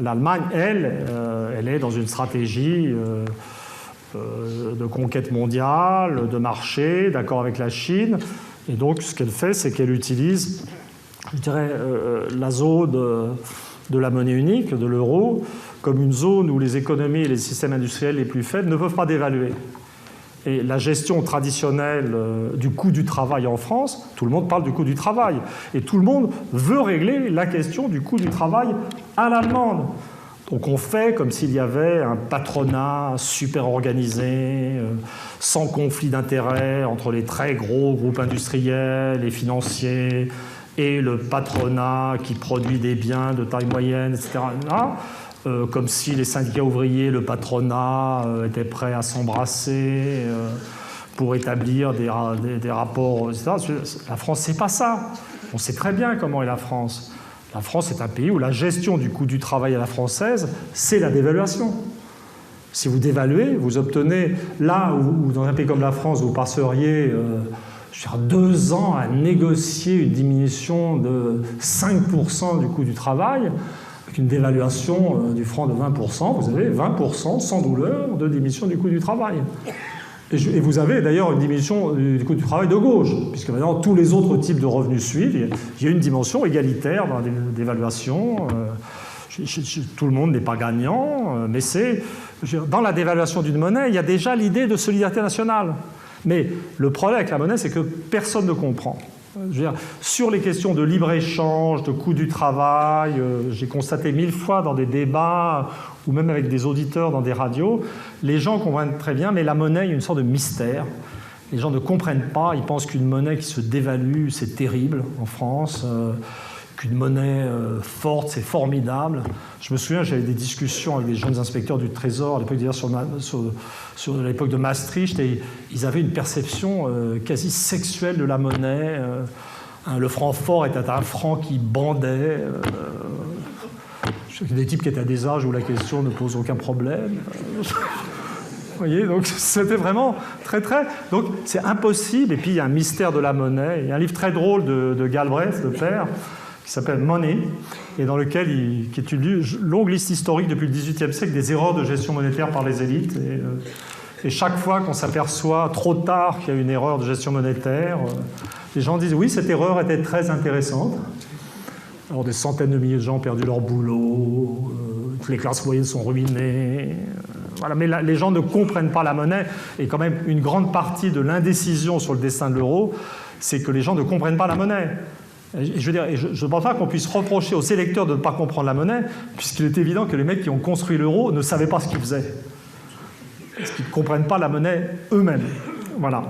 L'Allemagne, elle est dans une stratégie de conquête mondiale, de marché, d'accord avec la Chine. Et donc, ce qu'elle fait, c'est qu'elle utilise, je dirais, la zone de la monnaie unique, de l'euro, comme une zone où les économies et les systèmes industriels les plus faibles ne peuvent pas dévaluer. Et la gestion traditionnelle du coût du travail en France, tout le monde parle du coût du travail. Et tout le monde veut régler la question du coût du travail à l'allemande. Donc on fait comme s'il y avait un patronat super organisé, sans conflit d'intérêts entre les très gros groupes industriels et financiers et le patronat qui produit des biens de taille moyenne, etc. Comme si les syndicats ouvriers, le patronat étaient prêts à s'embrasser pour établir des rapports, etc. La France, c'est pas ça. On sait très bien comment est la France. La France est un pays où la gestion du coût du travail à la française, c'est la dévaluation. Si vous dévaluez, vous obtenez, là où dans un pays comme la France, vous passeriez 2 ans à négocier une diminution de 5% du coût du travail, avec une dévaluation du franc de 20%, vous avez 20% sans douleur de diminution du coût du travail. Et vous avez d'ailleurs une diminution du coût du travail de gauche, puisque maintenant tous les autres types de revenus suivent. Il y a une dimension égalitaire dans la dévaluation. Tout le monde n'est pas gagnant, mais dans la dévaluation d'une monnaie, il y a déjà l'idée de solidarité nationale. Mais le problème avec la monnaie, c'est que personne ne comprend. Je veux dire, sur les questions de libre-échange, de coût du travail, j'ai constaté 1000 fois dans des débats, ou même avec des auditeurs dans des radios, les gens comprennent très bien, mais la monnaie, il y a une sorte de mystère. Les gens ne comprennent pas, ils pensent qu'une monnaie qui se dévalue, c'est terrible en France, qu'une monnaie forte, c'est formidable. Je me souviens, j'avais des discussions avec des jeunes inspecteurs du Trésor, à l'époque, d'ailleurs, sur l'époque de Maastricht, et ils avaient une perception quasi sexuelle de la monnaie. Le franc fort était un franc qui bandait. Des types qui étaient à des âges où la question ne pose aucun problème. Vous voyez, donc c'était vraiment très. Donc c'est impossible. Et puis il y a un mystère de la monnaie. Il y a un livre très drôle de Galbraith, le père, qui s'appelle Money, et dans lequel qui est une longue liste historique depuis le XVIIIe siècle des erreurs de gestion monétaire par les élites. Et chaque fois qu'on s'aperçoit trop tard qu'il y a une erreur de gestion monétaire, les gens disent oui, cette erreur était très intéressante. Alors des centaines de milliers de gens ont perdu leur boulot, toutes les classes moyennes sont ruinées. Voilà. Mais les gens ne comprennent pas la monnaie. Et quand même, une grande partie de l'indécision sur le destin de l'euro, c'est que les gens ne comprennent pas la monnaie. Je veux dire, je ne pense pas qu'on puisse reprocher aux électeurs de ne pas comprendre la monnaie, puisqu'il est évident que les mecs qui ont construit l'euro ne savaient pas ce qu'ils faisaient. Parce qu'ils ne comprennent pas la monnaie eux-mêmes. Voilà.